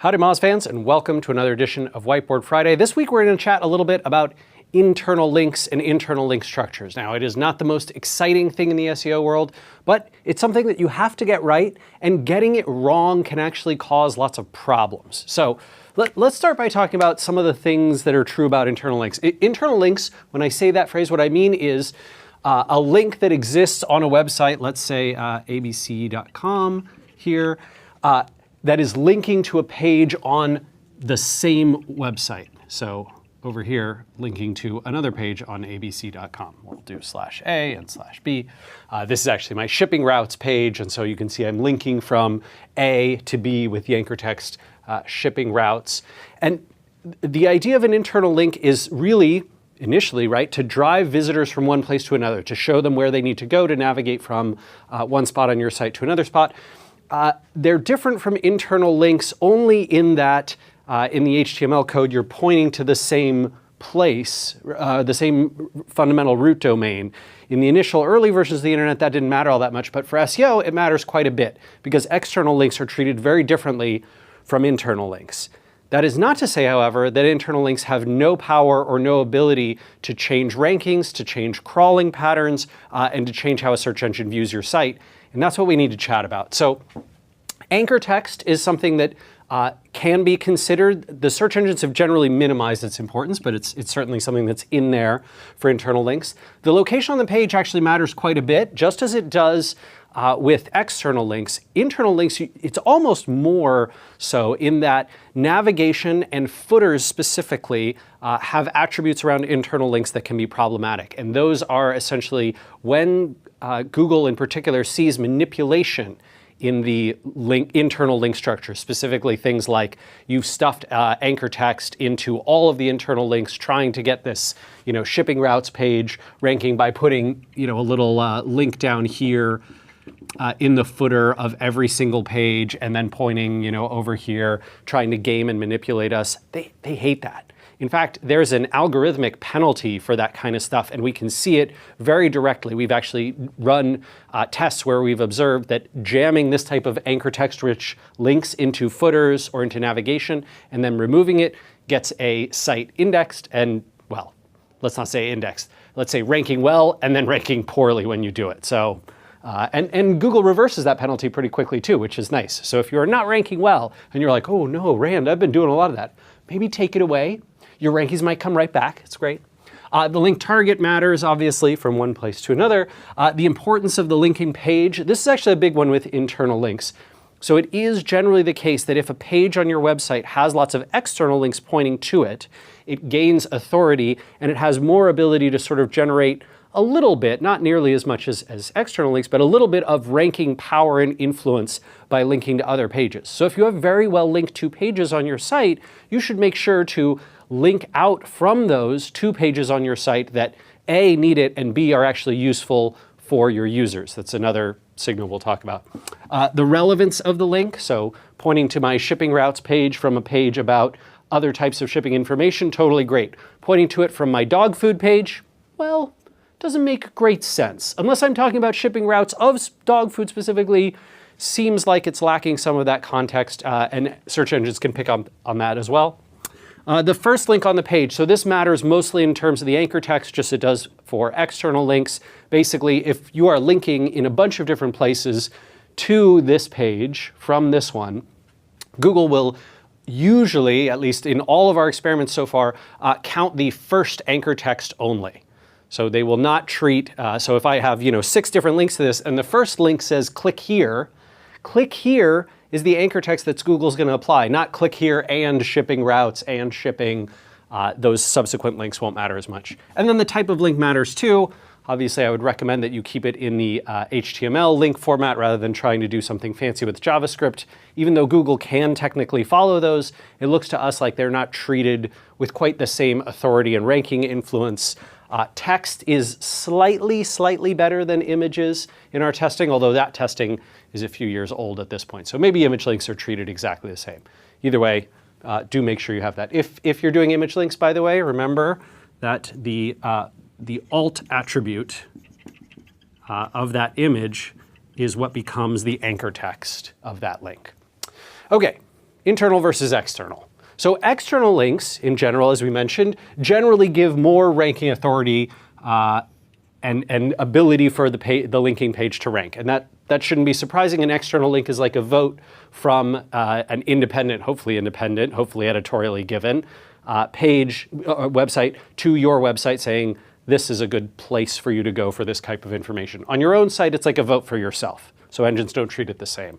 Howdy Moz fans, and welcome to another edition of Whiteboard Friday. This week we're going to chat a little bit about internal links and internal link structures. Now, it is not the most exciting thing in the SEO world, but it's something that you have to get right, and getting it wrong can actually cause lots of problems. So let's start by talking about some of the things that are true about internal links. Internal links, when I say that phrase, what I mean is a link that exists on a website, let's say abc.com here, that is linking to a page on the same website. So over here, linking to another page on abc.com. We'll do /A and /B. This is actually my shipping routes page, and so you can see I'm linking from A to B with the anchor text shipping routes. And the idea of an internal link is really, initially, right, to drive visitors from one place to another, to show them where they need to go to navigate from one spot on your site to another spot. They're different from internal links only in that in the HTML code you're pointing to the same place, the same fundamental root domain. In the initial early versions of the internet that didn't matter all that much, but for SEO it matters quite a bit because external links are treated very differently from internal links. That is not to say, however, that internal links have no power or no ability to change rankings, to change crawling patterns, and to change how a search engine views your site. And that's what we need to chat about. So anchor text is something that can be considered. The search engines have generally minimized its importance, but it's certainly something that's in there for internal links. The location on the page actually matters quite a bit, just as it does with external links. Internal links, it's almost more so in that navigation and footers specifically have attributes around internal links that can be problematic. And those are essentially when Google in particular sees manipulation in the internal link structure, specifically things like you've stuffed anchor text into all of the internal links trying to get this shipping routes page ranking by putting a little link down here in the footer of every single page and then pointing over here, trying to game and manipulate us. They hate that. In fact, there's an algorithmic penalty for that kind of stuff, and we can see it very directly. We've actually run tests where we've observed that jamming this type of anchor text-rich links into footers or into navigation and then removing it gets a site indexed and, well, let's not say indexed. Let's say ranking well and then ranking poorly when you do it. So, and Google reverses that penalty pretty quickly too, which is nice. So if you're not ranking well and you're like, oh no, Rand, I've been doing a lot of that, maybe take it away. Your rankings might come right back. It's great. The link target matters, obviously, from one place to another. The importance of the linking page. This is actually a big one with internal links. So it is generally the case that if a page on your website has lots of external links pointing to it, it gains authority and it has more ability to sort of generate a little bit, not nearly as much as external links, but a little bit of ranking power and influence by linking to other pages. So if you have very well linked to pages on your site, you should make sure to link out from those to pages on your site that A, need it, and B, are actually useful for your users. That's another signal we'll talk about. The relevance of the link, so pointing to my shipping routes page from a page about other types of shipping information, totally great. Pointing to it from my dog food page, well, doesn't make great sense. Unless I'm talking about shipping routes of dog food specifically, seems like it's lacking some of that context, and search engines can pick up on that as well. The first link on the page, so this matters mostly in terms of the anchor text, just as it does for external links. Basically, if you are linking in a bunch of different places to this page from this one, Google will usually, at least in all of our experiments so far, count the first anchor text only. So they will not treat, so if I have 6 different links to this, and the first link says click here is the anchor text that Google's going to apply, not click here and shipping routes and shipping. Those subsequent links won't matter as much. And then the type of link matters too. Obviously, I would recommend that you keep it in the HTML link format rather than trying to do something fancy with JavaScript. Even though Google can technically follow those, it looks to us like they're not treated with quite the same authority and ranking influence. Text is slightly better than images in our testing, although that testing is a few years old at this point. So maybe image links are treated exactly the same. Either way, do make sure you have that. If you're doing image links, by the way, remember that the alt attribute of that image is what becomes the anchor text of that link. Okay, internal versus external. So external links, in general, as we mentioned, generally give more ranking authority and ability for the linking page to rank. And that shouldn't be surprising. An external link is like a vote from an independent, hopefully editorially given, website to your website saying, this is a good place for you to go for this type of information. On your own site, it's like a vote for yourself. So engines don't treat it the same.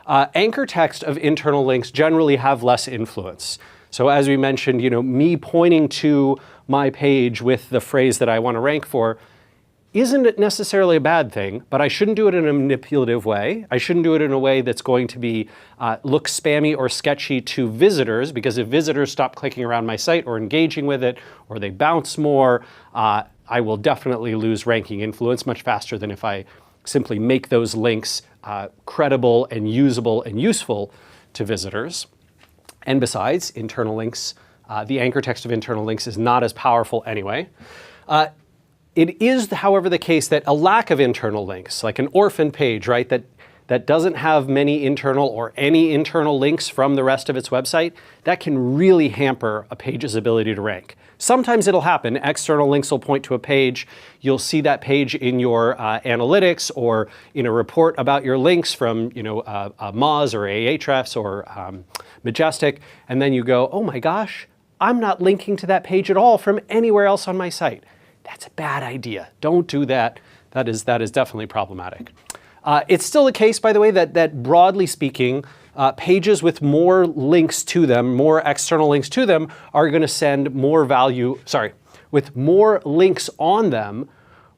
Anchor text of internal links generally have less influence. So as we mentioned, me pointing to my page with the phrase that I want to rank for isn't necessarily a bad thing, but I shouldn't do it in a manipulative way. I shouldn't do it in a way that's going to be look spammy or sketchy to visitors, because if visitors stop clicking around my site or engaging with it, or they bounce more, I will definitely lose ranking influence much faster than if I simply make those links credible and usable and useful to visitors. And besides, internal links, the anchor text of internal links is not as powerful anyway. It is, however, the case that a lack of internal links, like an orphan page, right, that doesn't have many internal or any internal links from the rest of its website, that can really hamper a page's ability to rank. Sometimes it'll happen. External links will point to a page. You'll see that page in your analytics or in a report about your links from Moz or Ahrefs or Majestic, and then you go, oh my gosh, I'm not linking to that page at all from anywhere else on my site. That's a bad idea. Don't do that. That is definitely problematic. It's still the case, by the way, that broadly speaking, pages with more links to them, more external links to them, are going to send more value, with more links on them,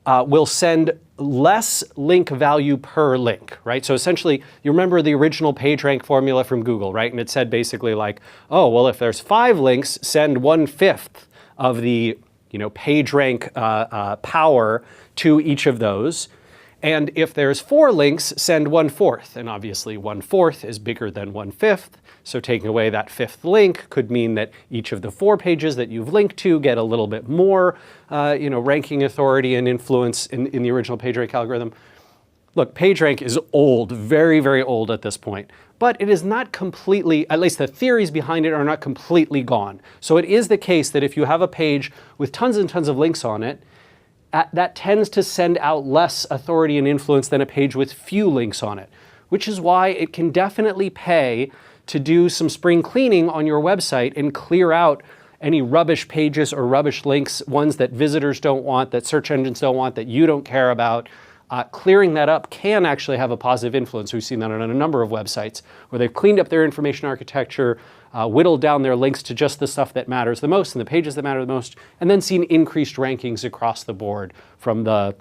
will send less link value per link, right? So essentially, you remember the original PageRank formula from Google, right? And it said basically like, oh, well, if there's 5 links, send 1/5 of the PageRank power to each of those. And if there's 4 links, send 1/4. And obviously 1/4 is bigger than 1/5. So taking away that 5th link could mean that each of the 4 pages that you've linked to get a little bit more ranking authority and influence in the original PageRank algorithm. Look, PageRank is old, very, very old at this point. But it is not completely, at least the theories behind it are not completely gone. So it is the case that if you have a page with tons and tons of links on it, that tends to send out less authority and influence than a page with few links on it, which is why it can definitely pay to do some spring cleaning on your website and clear out any rubbish pages or rubbish links, ones that visitors don't want, that search engines don't want, that you don't care about. Clearing that up can actually have a positive influence. We've seen that on a number of websites where they've cleaned up their information architecture, whittled down their links to just the stuff that matters the most and the pages that matter the most, and then seen increased rankings across the board from the,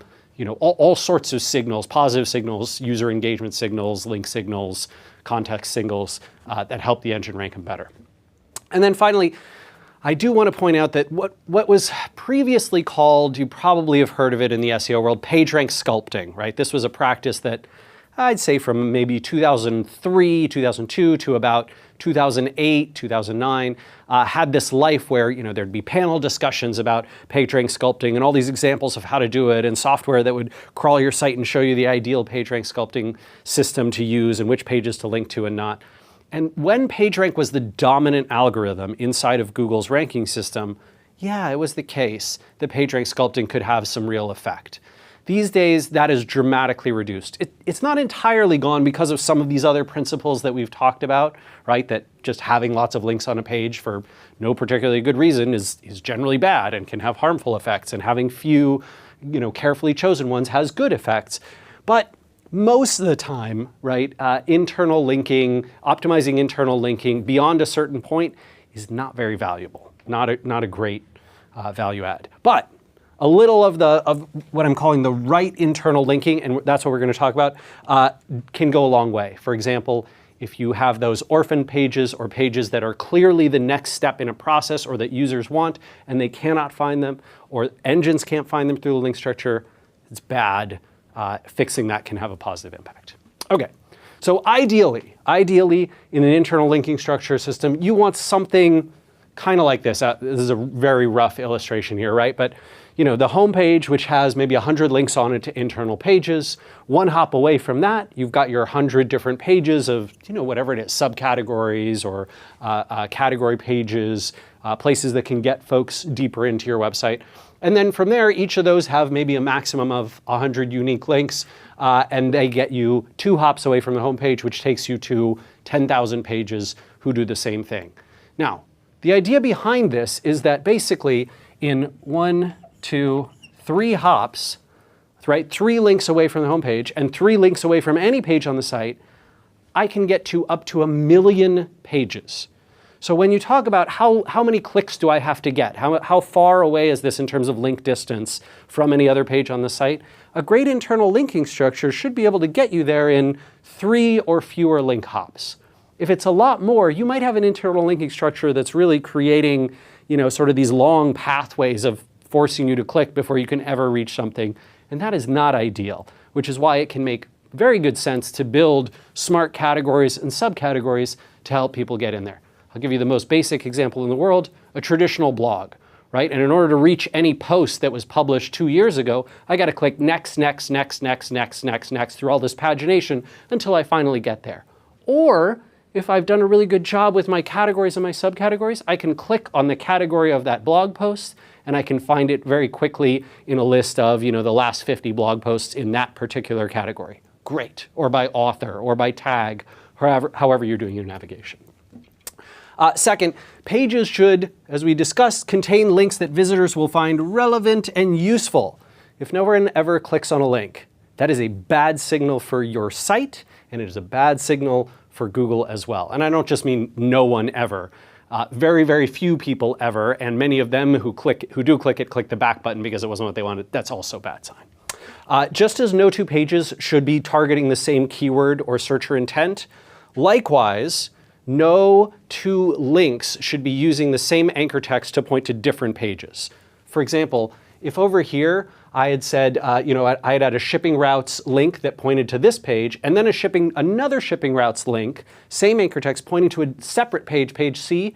all sorts of signals, positive signals, user engagement signals, link signals, context signals that help the engine rank them better. And then finally, I do want to point out that what was previously called, you probably have heard of it in the SEO world, PageRank sculpting, right? This was a practice that I'd say from maybe 2003, 2002 to about 2008, 2009, had this life where there'd be panel discussions about PageRank sculpting and all these examples of how to do it, and software that would crawl your site and show you the ideal PageRank sculpting system to use and which pages to link to and not. And when PageRank was the dominant algorithm inside of Google's ranking system, yeah, it was the case that PageRank sculpting could have some real effect. These days, that is dramatically reduced. It's not entirely gone because of some of these other principles that we've talked about, right? That just having lots of links on a page for no particularly good reason is generally bad and can have harmful effects, and having few, carefully chosen ones has good effects. But most of the time, right, internal linking, optimizing internal linking beyond a certain point is not very valuable, not a great value add. But a little of what I'm calling the right internal linking, and that's what we're going to talk about, can go a long way. For example, if you have those orphan pages or pages that are clearly the next step in a process or that users want and they cannot find them, or engines can't find them through the link structure, it's bad. Fixing that can have a positive impact. Okay, so ideally, in an internal linking structure system, you want something kind of like this. This is a very rough illustration here, right? But the home page, which has maybe 100 links on it to internal pages. One hop away from that, you've got your 100 different pages of, whatever it is, subcategories or category pages, places that can get folks deeper into your website. And then from there, each of those have maybe a maximum of 100 unique links, and they get you 2 hops away from the home page, which takes you to 10,000 pages who do the same thing. Now, the idea behind this is that basically in 1, 2, 3 hops, right, 3 links away from the home page and 3 links away from any page on the site, I can get to up to 1 million pages. So when you talk about how many clicks do I have to get, how far away is this in terms of link distance from any other page on the site, a great internal linking structure should be able to get you there in 3 or fewer link hops. If it's a lot more, you might have an internal linking structure that's really creating, sort of these long pathways of forcing you to click before you can ever reach something. And that is not ideal, which is why it can make very good sense to build smart categories and subcategories to help people get in there. I'll give you the most basic example in the world, a traditional blog, right? And in order to reach any post that was published 2 years ago, I got to click next, next, next, next, next, next, next through all this pagination until I finally get there. Or if I've done a really good job with my categories and my subcategories, I can click on the category of that blog post and I can find it very quickly in a list of, the last 50 blog posts in that particular category. Great. Or by author or by tag, however you're doing your navigation. Second, pages should, as we discussed, contain links that visitors will find relevant and useful. If no one ever clicks on a link, that is a bad signal for your site, and it is a bad signal for Google as well. And I don't just mean no one ever. Very, very few people ever, and many of them who do click it, click the back button because it wasn't what they wanted. That's also a bad sign. Just as no 2 pages should be targeting the same keyword or searcher intent, likewise, no 2 links should be using the same anchor text to point to different pages. For example, if over here I had said, I had a shipping routes link that pointed to this page, and then another shipping routes link, same anchor text pointing to a separate page, page C,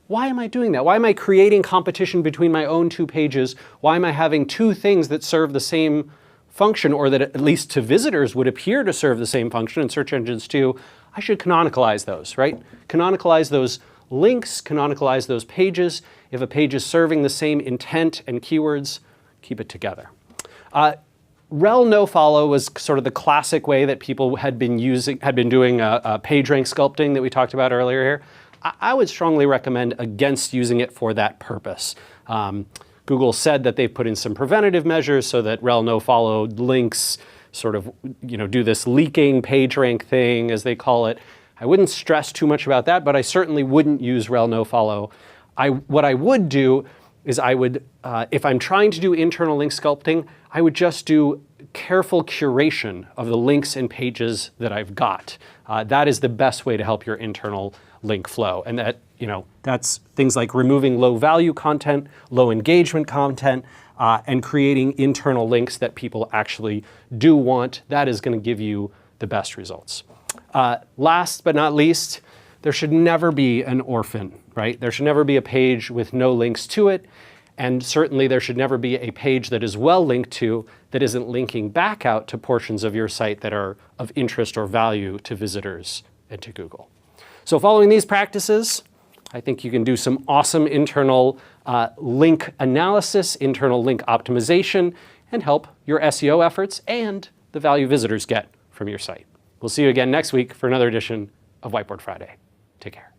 why am I doing that? Why am I creating competition between my own 2 pages? Why am I having 2 things that serve the same function, or that at least to visitors would appear to serve the same function, and search engines too? I should canonicalize those, right? Canonicalize those links, canonicalize those pages. If a page is serving the same intent and keywords, keep it together. Rel nofollow was sort of the classic way that people had been doing page rank sculpting that we talked about earlier here. I would strongly recommend against using it for that purpose. Google said that they've put in some preventative measures so that rel nofollow links sort of do this leaking page rank thing, as they call it. I wouldn't stress too much about that, but I certainly wouldn't use rel nofollow. What I would do is if I'm trying to do internal link sculpting, I would just do careful curation of the links and pages that I've got. That is the best way to help your internal link flow. And that's things like removing low value content, low engagement content, and creating internal links that people actually do want. That is going to give you the best results. Last but not least, there should never be an orphan, right? There should never be a page with no links to it. And certainly there should never be a page that is well linked to that isn't linking back out to portions of your site that are of interest or value to visitors and to Google. So following these practices, I think you can do some awesome internal link analysis, internal link optimization, and help your SEO efforts and the value visitors get from your site. We'll see you again next week for another edition of Whiteboard Friday. Take care.